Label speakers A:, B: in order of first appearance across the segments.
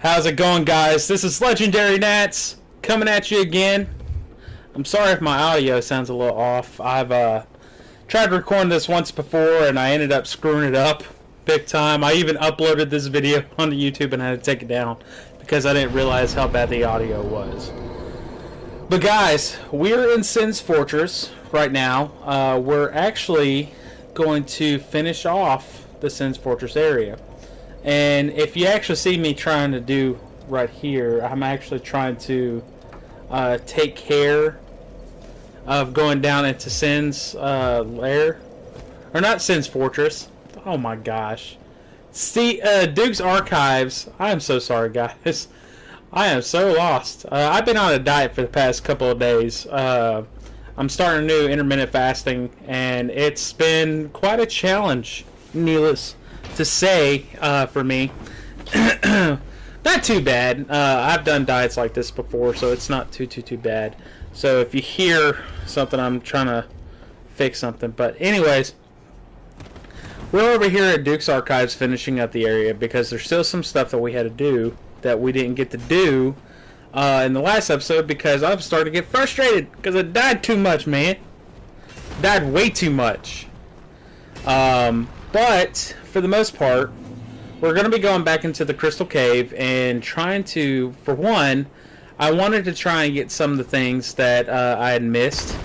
A: How's it going, guys? This is Legendary Nats coming at you again. I'm sorry if my audio sounds a little off. I've tried to record this once before and I ended up screwing it up big time. I even uploaded this video onto YouTube and had to take it down because I didn't realize how bad the audio was. But guys, we're in Sin's Fortress right now. We're actually going to finish off the Sin's Fortress area. And if you actually see me trying to do right here, I'm actually trying to take care of going down into Sin's lair. Or not Sin's Fortress. Oh my gosh. See, Duke's Archives. I am so sorry, guys. I am so lost. I've been on a diet for the past couple of days. I'm starting a new intermittent fasting, and it's been quite a challenge, needless to say, for me. Not too bad. I've done diets like this before, so it's not too bad. So if you hear something, I'm trying to fix something. But anyways, we're over here at Duke's Archives finishing up the area because there's still some stuff that we had to do that we didn't get to do in the last episode because I'm starting to get frustrated because I died too much, man. Died way too much. But for the most part, we're going to be going back into the Crystal Cave and trying to, for one, I wanted to try and get some of the things that I had missed.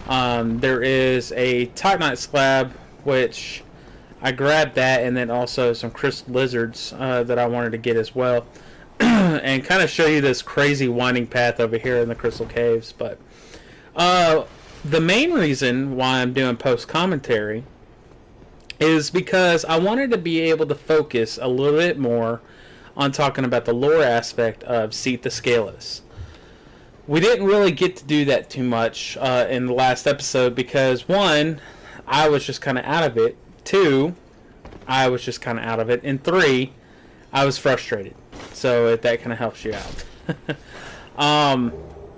A: There is a Titanite slab, which I grabbed that, and then also some crystal lizards that I wanted to get as well. And kind of show you this crazy winding path over here in the Crystal Caves. But the main reason why I'm doing post-commentary is because I wanted to be able to focus a little bit more on talking about the lore aspect of Seath the Scaleless. We didn't really get to do that too much in the last episode because, one, I was just kind of out of it. Two, I was just kind of out of it. And three, I was frustrated. So that kind of helps you out.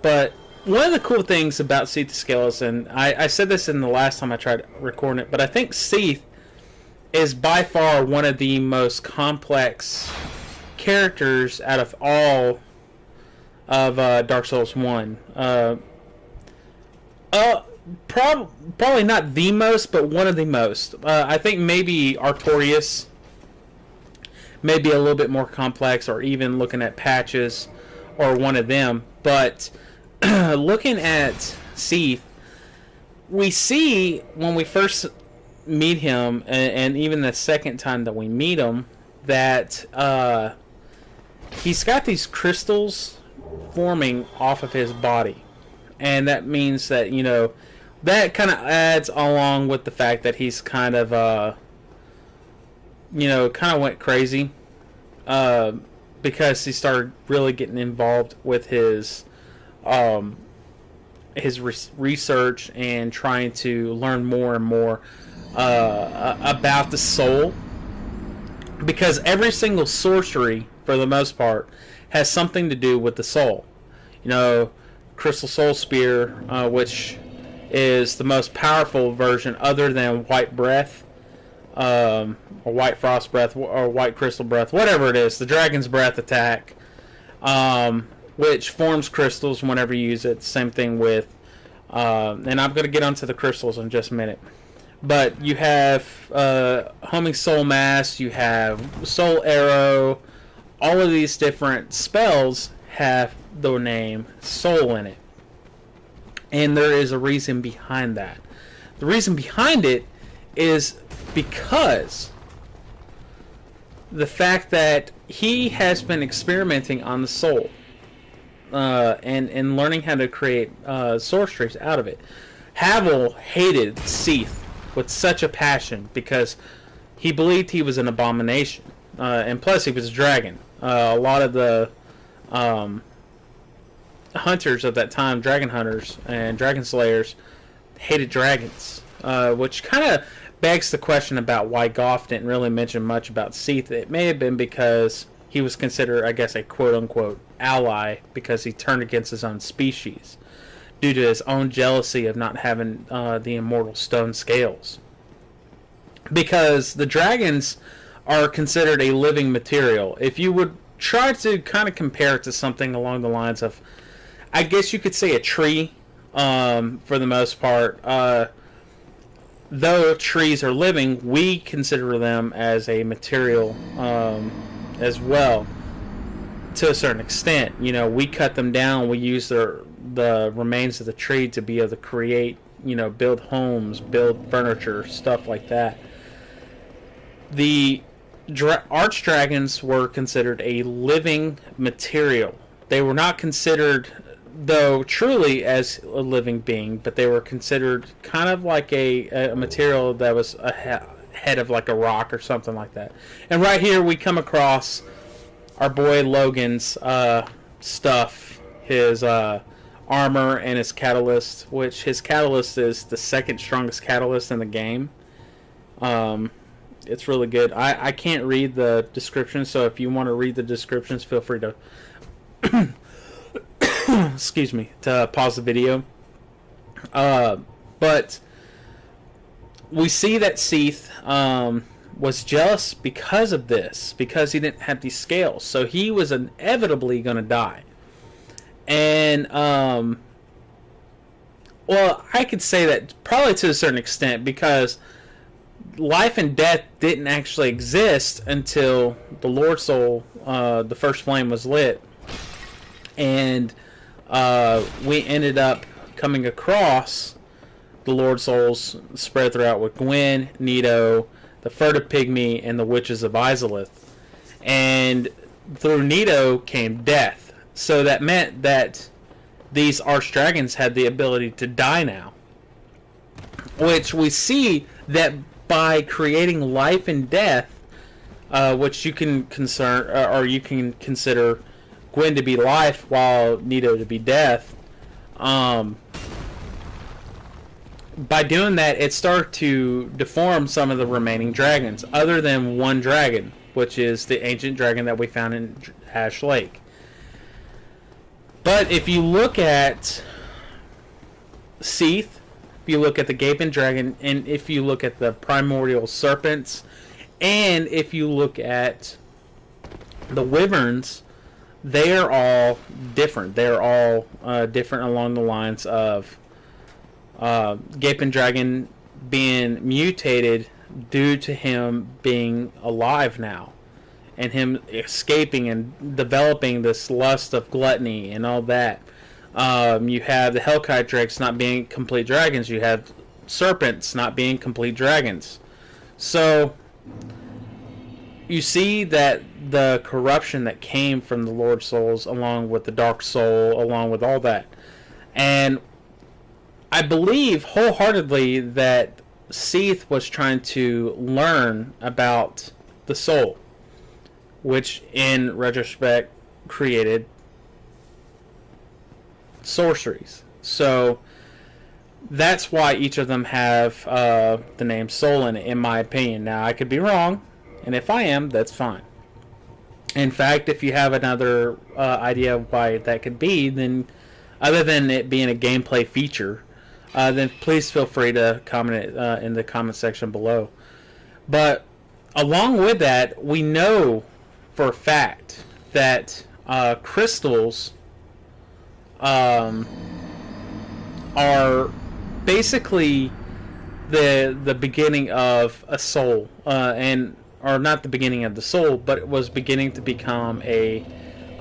A: But one of the cool things about Seath the Scaleless, and I said this in the last time I tried recording it, but I think Seath is by far one of the most complex characters out of all of Dark Souls 1. Probably not the most, but one of the most. I think maybe Artorias may be a little bit more complex, or even looking at Patches or one of them. But looking at Seath, we see when we first meet him, and even the second time that we meet him, that he's got these crystals forming off of his body. And that means that, you know, that kind of adds along with the fact that he's kind of, you know, kind of went crazy because he started really getting involved with his research and trying to learn more and more about the soul, because every single sorcery, for the most part, has something to do with the soul. You know, Crystal Soul Spear, which is the most powerful version other than White Breath, or White Frost Breath, or White Crystal Breath, whatever it is, the Dragon's Breath attack, which forms crystals whenever you use it. Same thing with, and I'm going to get onto the crystals in just a minute. But you have Homing Soul Mass, you have Soul Arrow. All of these different spells have the name Soul in it. And there is a reason behind that. The reason behind it is because the fact that he has been experimenting on the soul and learning how to create sorceries out of it. Havel hated Seath with such a passion because he believed he was an abomination, and plus he was a dragon. A lot of the hunters of that time, dragon hunters and dragon slayers, hated dragons, which kind of begs the question about why Goff didn't really mention much about Seath. It may have been because he was considered, I guess, a quote-unquote ally because he turned against his own species due to his own jealousy of not having the immortal stone scales. Because the dragons are considered a living material. If you would try to kind of compare it to something along the lines of, I guess you could say a tree, for the most part. Though trees are living, we consider them as a material as well, to a certain extent. You know, we cut them down, we use the remains of the tree to be able to create, you know, build homes, build furniture, stuff like that. The arch dragons were considered a living material. They were not considered, though, truly as a living being, but they were considered kind of like a material that was a head of like a rock or something like that. And right here we come across our boy Logan's stuff, his armor and his catalyst, which his catalyst is the second strongest catalyst in the game. It's really good. I can't read the description, so if you want to read the descriptions, feel free to excuse me, to pause the video. But we see that Seath was jealous because of this, because he didn't have these scales. So he was inevitably going to die. And, well, I could say that probably to a certain extent, because life and death didn't actually exist until the Lord Soul, the first flame was lit. And we ended up coming across the Lord Souls spread throughout with Gwen, Nito, the Furtive Pygmy, and the Witches of Izalith. And through Nito came death. So that meant that these archdragons had the ability to die now. Which we see that by creating life and death, which you can you can consider Gwen to be life while Nito to be death. By doing that, it started to deform some of the remaining dragons, other than one dragon, which is the ancient dragon that we found in Ash Lake. But if you look at Seath, if you look at the Gaping Dragon, and if you look at the Primordial Serpents, and if you look at the Wyverns, they are all different. They're all different along the lines of Gaping Dragon being mutated due to him being alive now, and him escaping and developing this lust of gluttony and all that. You have the Hellkite Drakes not being complete dragons. You have serpents not being complete dragons. So you see that the corruption that came from the Lord Souls, along with the Dark Soul, along with all that. And I believe wholeheartedly that Seath was trying to learn about the soul, which in retrospect created sorceries. So that's why each of them have the name soul in it, in my opinion. Now, I could be wrong, and if I am, that's fine. In fact, if you have another idea of why that could be, then other than it being a gameplay feature, then please feel free to comment it in the comment section below. But along with that, we know for a fact that crystals are basically the beginning of a soul, or not the beginning of the soul, but it was beginning to become a,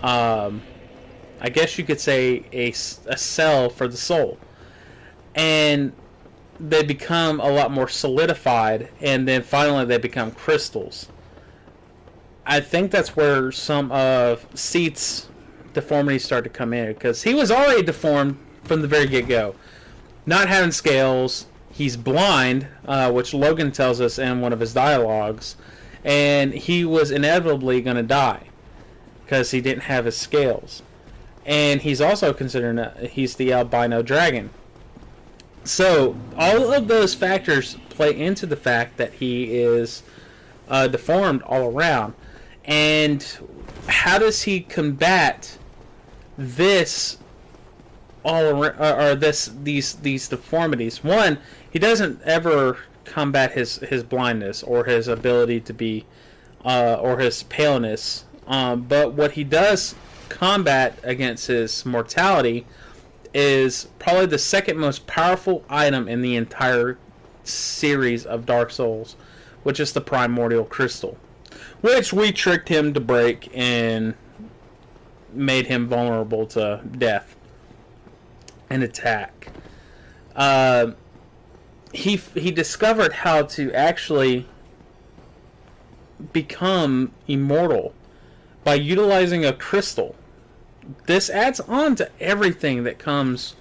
A: I guess you could say a cell for the soul. And they become a lot more solidified, and then finally they become crystals. I think that's where some of Seath's deformities start to come in, because he was already deformed from the very get-go. Not having scales, he's blind, which Logan tells us in one of his dialogues, and he was inevitably going to die because he didn't have his scales. And he's also considered he's the albino dragon. So all of those factors play into the fact that he is deformed all around. And how does he combat this all around, or these deformities? One, he doesn't ever combat his blindness or his ability to be or his paleness But what he does combat against his mortality is probably the second most powerful item in the entire series of Dark Souls, which is the primordial crystal, which we tricked him to break and made him vulnerable to death and attack. He discovered how to actually become immortal by utilizing a crystal. This adds on to everything that comes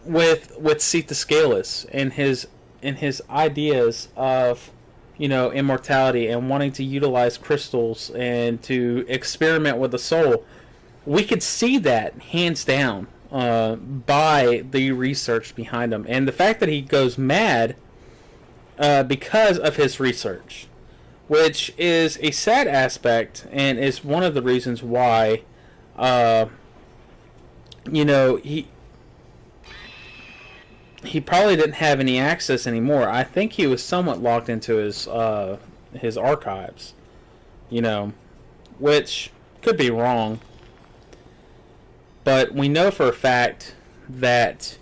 A: with Seath the Scaleless and his ideas of, you know, immortality and wanting to utilize crystals and to experiment with the soul. We could see that hands down by the research behind him, and the fact that he goes mad because of his research, which is a sad aspect and is one of the reasons why you know, he probably didn't have any access anymore. I think he was somewhat locked into his archives, you know, which could be wrong. But we know for a fact that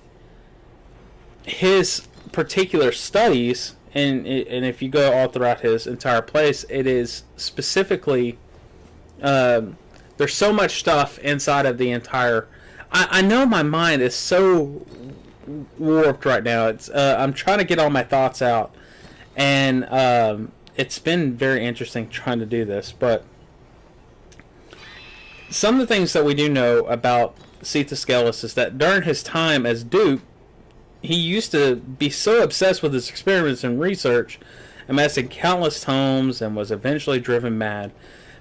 A: his particular studies, and if you go all throughout his entire place, it is specifically, there's so much stuff inside of the entire... I know my mind is so warped right now. It's I'm trying to get all my thoughts out, and it's been very interesting trying to do this. But some of the things that we do know about Seath the Scaleless is that during his time as Duke, he used to be so obsessed with his experiments and research, amassing countless tomes, and was eventually driven mad,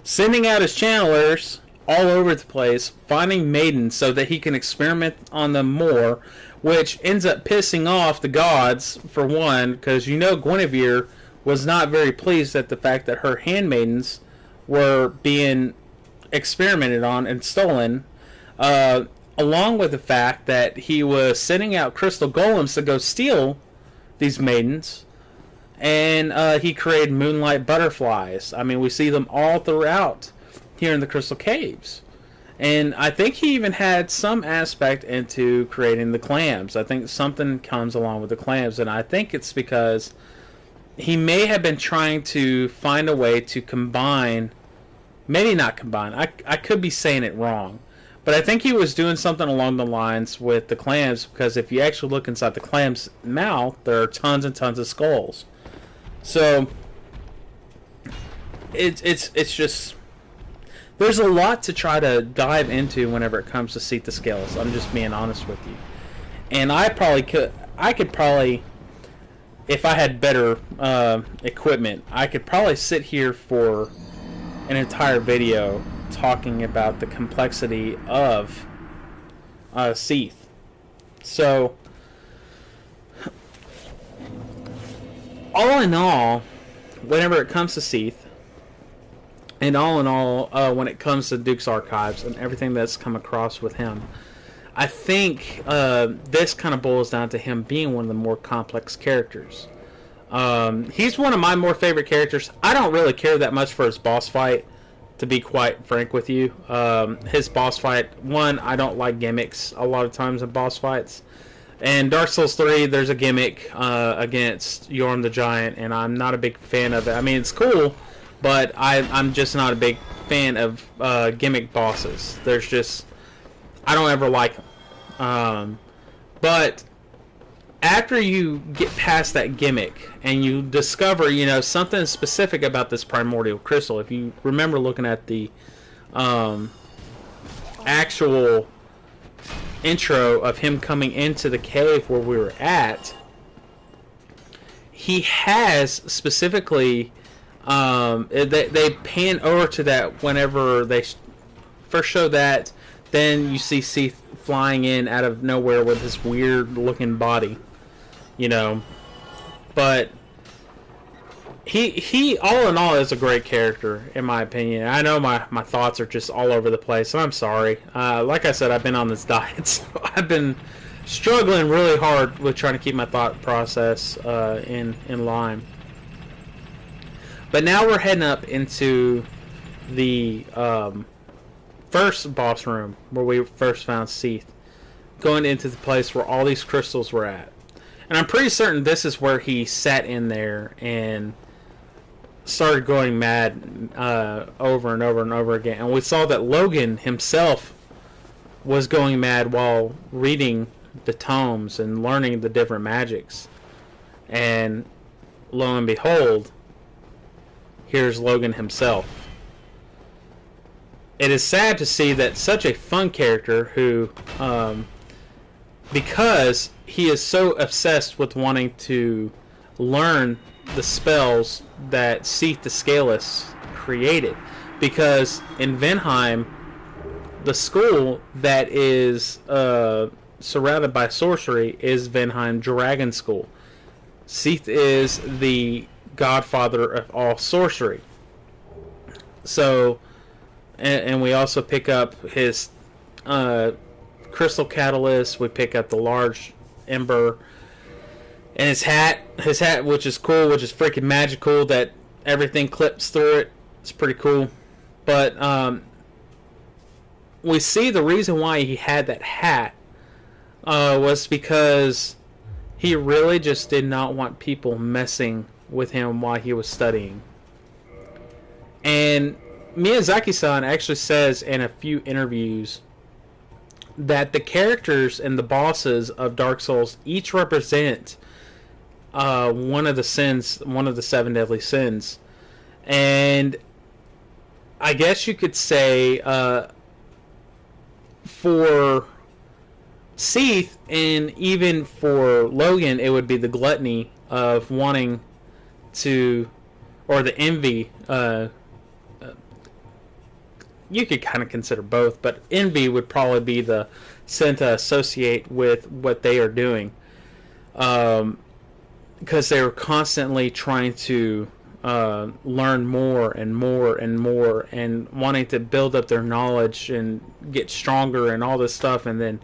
A: sending out his channelers all over the place, finding maidens so that he can experiment on them more, which ends up pissing off the gods, for one, because you know Guinevere was not very pleased at the fact that her handmaidens were being experimented on and stolen, along with the fact that he was sending out crystal golems to go steal these maidens, and he created moonlight butterflies. I mean, we see them all throughout here in the Crystal Caves. And I think he even had some aspect into creating the clams. I think something comes along with the clams, and I think it's because he may have been trying to find a way to combine, maybe not combine, I could be saying it wrong, but I think he was doing something along the lines with the clams, because if you actually look inside the clam's mouth, there are tons and tons of skulls. So it's just... there's a lot to try to dive into whenever it comes to Seath the Scaleless. I'm just being honest with you. And I could probably, if I had better equipment, I could probably sit here for an entire video talking about the complexity of Seath. So, all in all, whenever it comes to Seath, and all in all, when it comes to Duke's archives and everything that's come across with him, I think this kind of boils down to him being one of the more complex characters. He's one of my more favorite characters. I don't really care that much for his boss fight, to be quite frank with you. His boss fight, one, I don't like gimmicks a lot of times in boss fights. And Dark Souls 3, there's a gimmick against Yorm the Giant, and I'm not a big fan of it. I mean, it's cool, but I'm just not a big fan of gimmick bosses. There's just... I don't ever like them. But after you get past that gimmick and you discover, you know, something specific about this primordial crystal, if you remember looking at the actual intro of him coming into the cave where we were at, he has specifically... they pan over to that whenever they first show that. Then you see Seath flying in out of nowhere with this weird looking body, you know. But he all in all is a great character in my opinion. I know my thoughts are just all over the place, and I'm sorry. Like I said, I've been on this diet, so I've been struggling really hard with trying to keep my thought process in line. But now we're heading up into the first boss room where we first found Seath, going into the place where all these crystals were at. And I'm pretty certain this is where he sat in there and started going mad over and over and over again. And we saw that Logan himself was going mad while reading the tomes and learning the different magics. And lo and behold, here's Logan himself. It is sad to see that such a fun character who, because he is so obsessed with wanting to learn the spells that Seath the Scaleless created. Because in Vinheim, the school that is surrounded by sorcery is Vinheim Dragon School. Seath is the godfather of all sorcery. So, and we also pick up his crystal catalyst. We pick up the large ember, and his hat, which is cool, which is freaking magical, that everything clips through it. It's pretty cool. But we see the reason why he had that hat was because he really just did not want people messing with him while he was studying. And Miyazaki-san actually says in a few interviews that the characters and the bosses of Dark Souls each represent one of the sins, one of the 7 deadly sins. And I guess you could say for Seath and even for Logan, it would be the gluttony of wanting to, or the envy. You could kind of consider both, but envy would probably be the sin to associate with what they are doing, because they were constantly trying to learn more and more and more, and wanting to build up their knowledge and get stronger and all this stuff, and then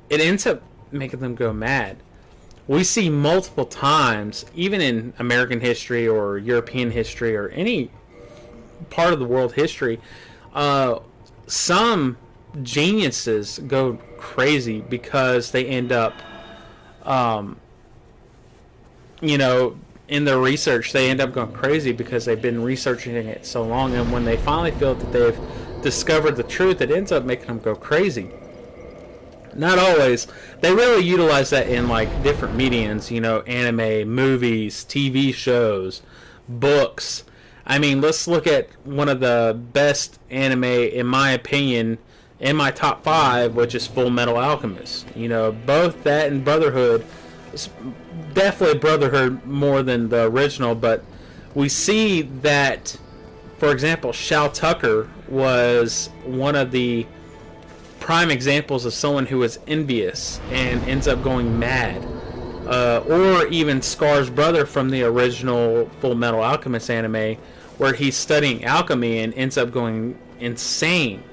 A: it ends up making them go mad. We see multiple times, even in American history or European history or any part of the world history, some geniuses go crazy because they end up, in their research, they end up going crazy because they've been researching it so long, and when they finally feel that they've discovered the truth, it ends up making them go crazy. Not always. They really utilize that in like different mediums, anime, movies, TV shows, books. I mean, let's look at one of the best anime, in my opinion, in my top 5, which is Full Metal Alchemist. Both that and Brotherhood. It's definitely Brotherhood more than the original, but we see that, for example, Shao Tucker was one of the prime examples of someone who is envious and ends up going mad. Or even Scar's brother from the original Full Metal Alchemist anime, where he's studying alchemy and ends up going insane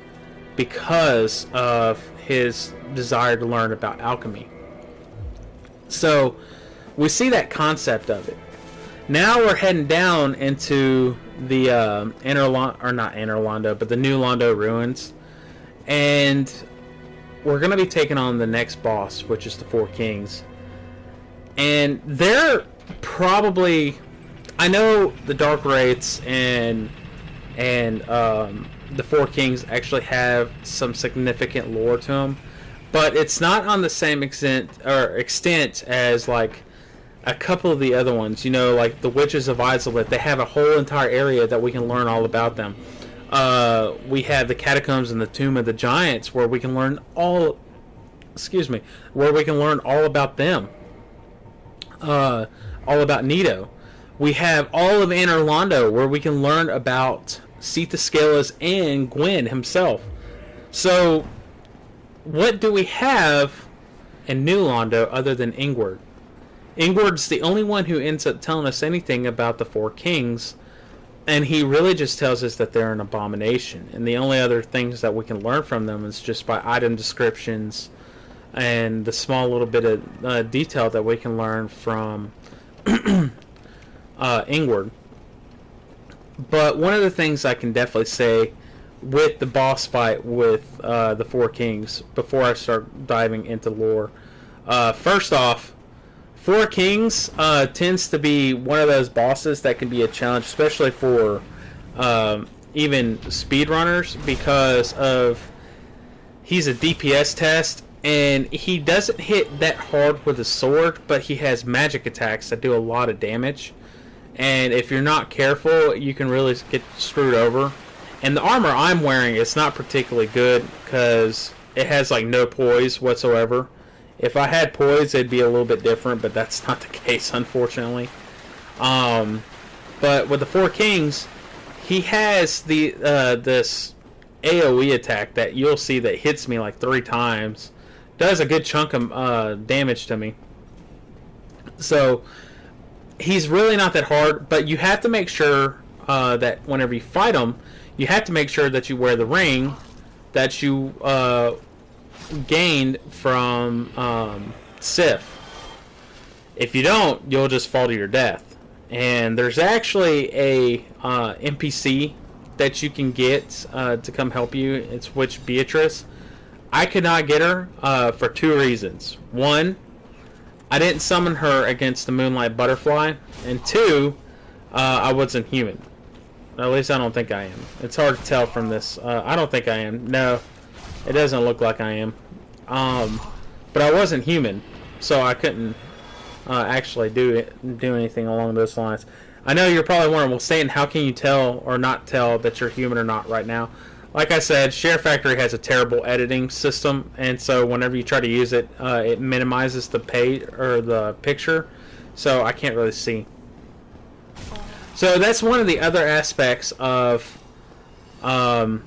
A: because of his desire to learn about alchemy. So we see that concept of it. Now we're heading down into the the New Londo ruins, and we're going to be taking on the next boss, which is the Four Kings. And they're probably, I know the Dark Wraiths and the Four Kings actually have some significant lore to them, but it's not on the same extent as like a couple of the other ones. Like the Witches of Izalith, they have a whole entire area that we can learn all about them. We have the Catacombs and the Tomb of the Giants, where we can learn all about them. All about Nito. We have all of Anor Londo, where we can learn about Seath the Scaleless and Gwyn himself. So, what do we have in New Londo other than Ingward? Ingward's the only one who ends up telling us anything about the Four Kings, and he really just tells us that they're an abomination. And the only other things that we can learn from them is just by item descriptions and the small little bit of detail that we can learn from Ingward. But one of the things I can definitely say with the boss fight with the Four Kings, before I start diving into lore, first off, Four Kings tends to be one of those bosses that can be a challenge, especially for even speedrunners, because of he's a DPS test, and he doesn't hit that hard with a sword, but he has magic attacks that do a lot of damage. And if you're not careful, you can really get screwed over. And the armor I'm wearing is not particularly good because it has like no poise whatsoever. If I had poise, it'd be a little bit different, but that's not the case, unfortunately. But with the Four Kings, he has this AoE attack that you'll see that hits me like 3 times. Does a good chunk of damage to me. So he's really not that hard, but you have to make sure that whenever you fight him, you have to make sure that you wear the ring that you gained from Sif. If you don't, you'll just fall to your death. And there's actually a NPC that you can get to come help you. It's Witch Beatrice. I could not get her for 2 reasons. 1, I didn't summon her against the Moonlight Butterfly, and 2, I wasn't human. At least I don't think I am. It's hard to tell from this. I don't think I am. No, it doesn't look like I am. But I wasn't human, so I couldn't actually do anything along those lines. I know you're probably wondering, well, Satan, how can you tell or not tell that you're human or not right now? Like I said, SHAREfactory has a terrible editing system, and so whenever you try to use it, it minimizes the page or the picture, so I can't really see. So that's one of the other aspects of trying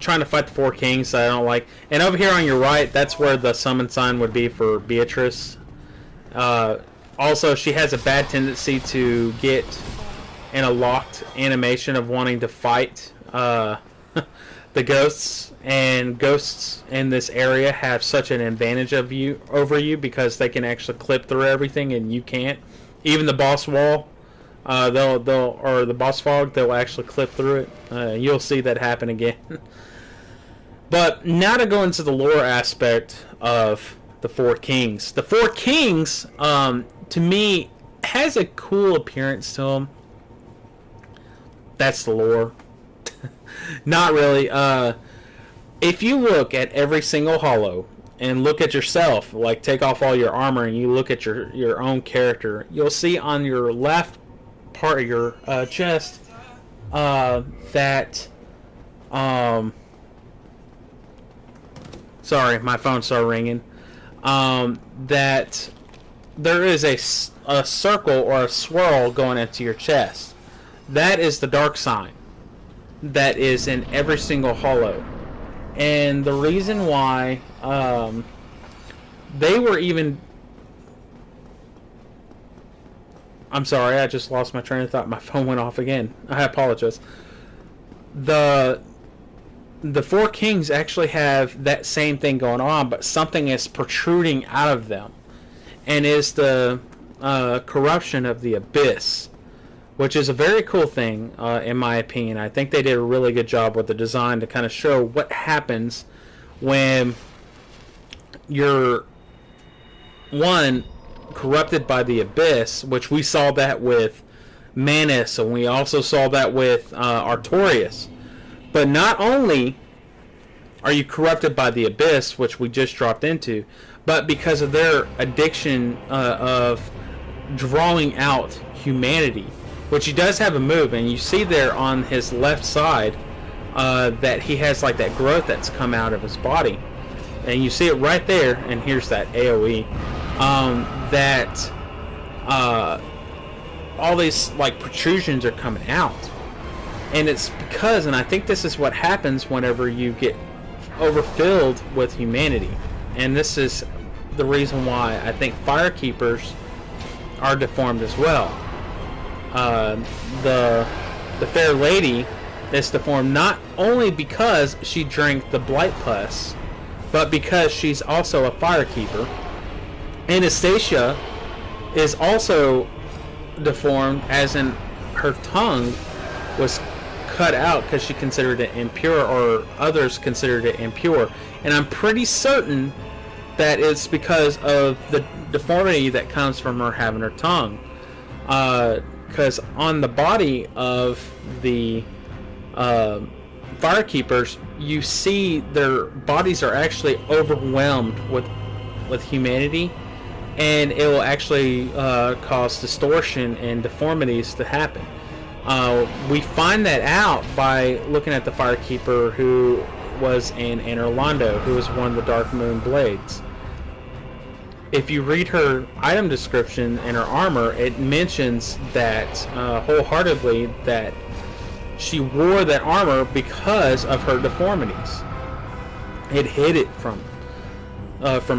A: to fight the Four Kings that I don't like. And over here on your right, that's where the summon sign would be for Beatrice. Also, she has a bad tendency to get in a locked animation of wanting to fight the ghosts, and ghosts in this area have such an advantage over you because they can actually clip through everything and you can't. Even the boss wall, or the boss fog, they'll actually clip through it. You'll see that happen again. But now to go into the lore aspect of the Four Kings. The Four Kings, to me, has a cool appearance to them. That's the lore. Not really. If you look at every single hollow and look at yourself, like take off all your armor and you look at your own character, you'll see on your left part of your chest that sorry, my phone started ringing. That there is a circle or a swirl going into your chest. That is the dark sign that is in every single hollow. And the reason why they were even... I'm sorry, I just lost my train of thought. My phone went off again. I apologize. The Four Kings actually have that same thing going on, but something is protruding out of them. And is the corruption of the abyss, which is a very cool thing, in my opinion. I think they did a really good job with the design to kind of show what happens when you're, one, corrupted by the abyss, which we saw that with Manus, and we also saw that with Artorias. But not only are you corrupted by the abyss, which we just dropped into, but because of their addiction of drawing out humanity, which he does have a move, and you see there on his left side that he has like that growth that's come out of his body, and you see it right there, and here's that AoE, that all these like protrusions are coming out. And it's because, and I think this is what happens whenever you get overfilled with humanity. And this is the reason why I think Firekeepers are deformed as well. The Fair Lady is deformed not only because she drank the Blight Pus, but because she's also a Firekeeper. Anastasia is also deformed, as in her tongue was cut out because she considered it impure, or others considered it impure. And I'm pretty certain that it's because of the deformity that comes from her having her tongue. Because on the body of the firekeepers, you see their bodies are actually overwhelmed with humanity, and it will actually cause distortion and deformities to happen. We find that out by looking at the firekeeper who was in Anor Londo, who was one of the Dark Moon Blades. If you read her item description and her armor, it mentions that wholeheartedly that she wore that armor because of her deformities. It hid it from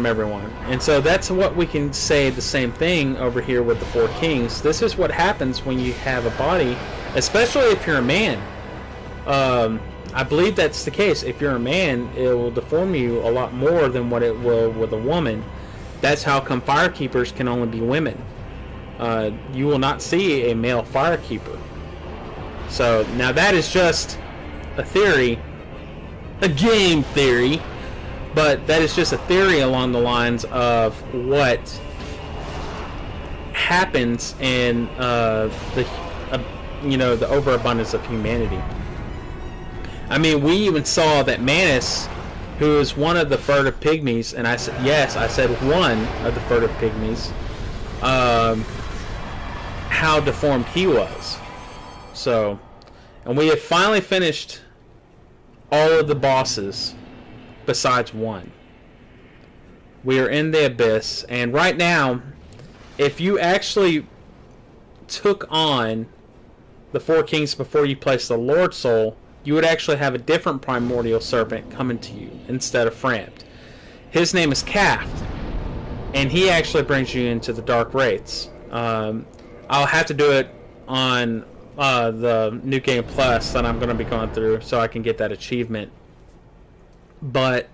A: everyone. And so that's what we can say the same thing over here with the Four Kings. This is what happens when you have a body, especially if you're a man. I believe that's the case. If you're a man, it will deform you a lot more than what it will with a woman. That's how come firekeepers can only be women. You will not see a male firekeeper. So now that is just a theory, a game theory, but that is just a theory along the lines of what happens in the overabundance of humanity. I mean, we even saw that Manus, who is one of the furtive pygmies, and I said, yes, I said one of the furtive pygmies, how deformed he was. So, and we have finally finished all of the bosses besides one. We are in the abyss, and right now, if you actually took on the Four Kings before you placed the Lord Soul, you would actually have a different primordial serpent coming to you instead of Frampt. His name is Caft, and he actually brings you into the Dark Wraiths. I'll have to do it on the New Game Plus that I'm going to be going through so I can get that achievement. But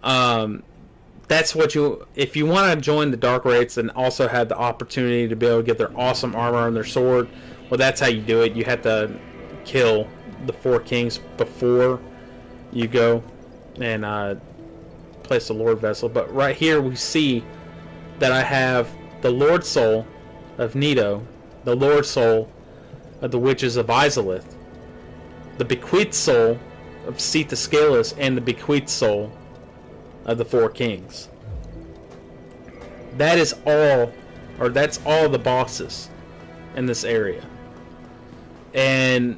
A: that's what if you want to join the Dark Wraiths and also have the opportunity to be able to get their awesome armor and their sword, well, that's how you do it. You have to kill the Four Kings before you go and place the Lord Vessel. But right here we see that I have the Lord Soul of Nito, the Lord Soul of the Witches of Izalith, the Bequeathed Soul of Sita Scalus, and the Bequeathed Soul of the Four Kings. That is all, or that's all the bosses in this area. And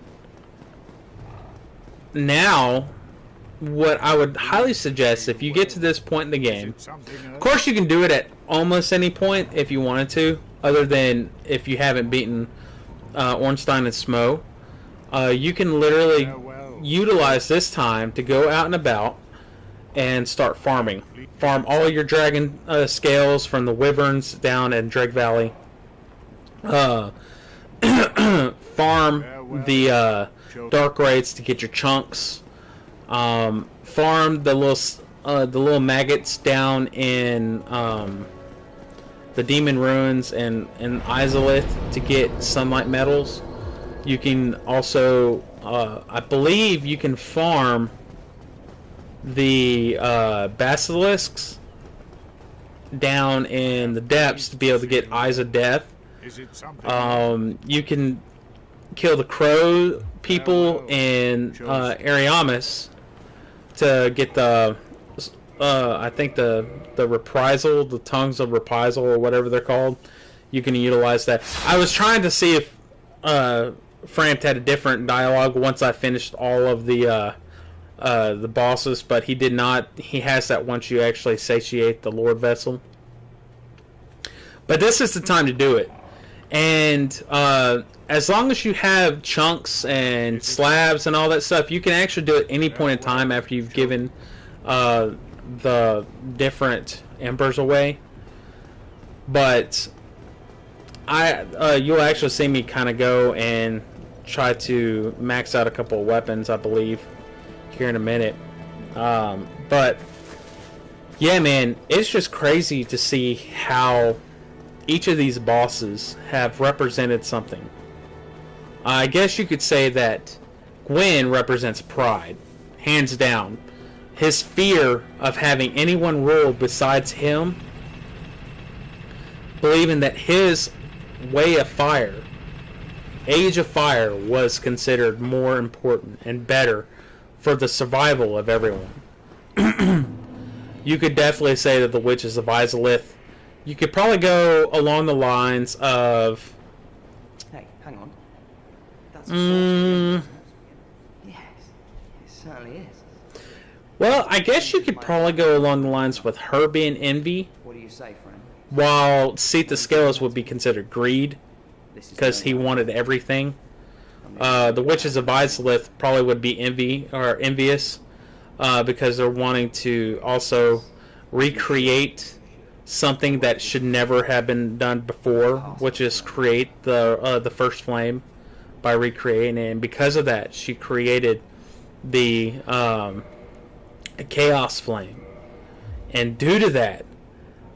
A: now, what I would highly suggest, if you get to this point in the game, of course you can do it at almost any point if you wanted to, other than if you haven't beaten Ornstein and Smo. You can literally utilize this time to go out and about and start farming. Farm all your dragon scales from the wyverns down in Dreg Valley. Farm the Dark Wraiths to get your chunks. Farm the little maggots down in the Demon Ruins and Izalith to get sunlight metals. You can also, I believe, you can farm the basilisks down in the depths to be able to get Eyes of Death. You can kill the crow people in Ariamis to get the I think the reprisal, the tongues of reprisal, or whatever they're called. You can utilize that. I was trying to see if Frampt had a different dialogue once I finished all of the bosses, but he did not. He has that once you actually satiate the Lord Vessel. But this is the time to do it. And as long as you have chunks and slabs and all that stuff, you can actually do it any point in time after you've given the different embers away. But you'll actually see me kind of go and try to max out a couple of weapons, I believe, here in a minute. But yeah, man, it's just crazy to see how each of these bosses have represented something. I guess you could say that Gwen represents pride, hands down. His fear of having anyone rule besides him, believing that his way of fire, age of fire, was considered more important and better for the survival of everyone. You could definitely say that the Witches of Izalith, you could probably go along the lines of...
B: Hey, hang on. That's yes, it certainly is.
A: Well, I guess you could probably go along the lines with her being envy,
B: What do you say, friend?
A: while Seth Scales would be considered greed, because he wanted everything. The Witches of Izalith probably would be envious, because they're wanting to also recreate something that should never have been done before, which is create the first flame by recreating it. And because of that, she created the Chaos Flame, and due to that,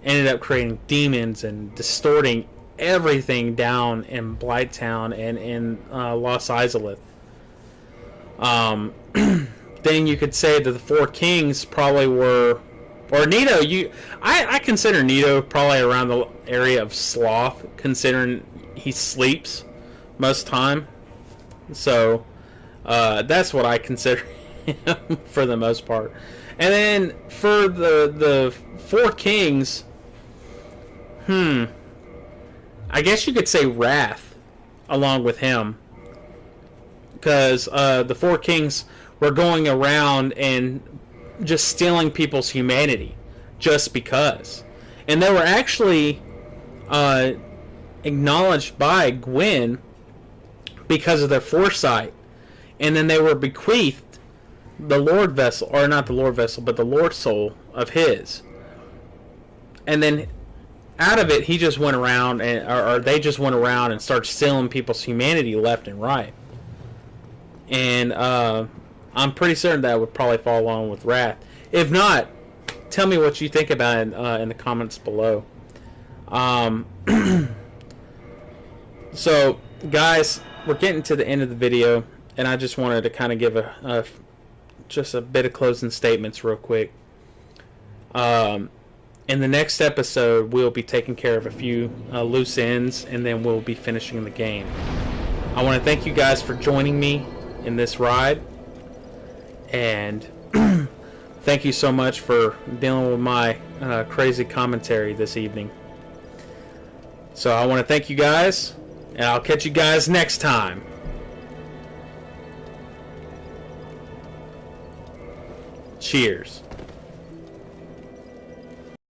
A: ended up creating demons and distorting everything down in Blighttown and in Lost Izalith. Then you could say that the Four Kings probably were, or Nito. I consider Nito probably around the area of sloth, considering he sleeps most time. So that's what I consider him for the most part. And then for the Four Kings, I guess you could say Wrath along with him, because the Four Kings were going around and just stealing people's humanity just because. And they were actually acknowledged by Gwen because of their foresight. And then they were bequeathed the Lord Vessel, or not the Lord Vessel, but the Lord Soul of his. And then out of it, he just went around, or they just went around and started stealing people's humanity left and right. And I'm pretty certain that would probably fall along with Wrath. If not, tell me what you think about it in the comments below. So, guys, we're getting to the end of the video, and I just wanted to kind of give just a bit of closing statements real quick. In the next episode, we'll be taking care of a few loose ends, and then we'll be finishing the game. I want to thank you guys for joining me in this ride, and thank you so much for dealing with my crazy commentary this evening. So I want to thank you guys, and I'll catch you guys next time. Cheers.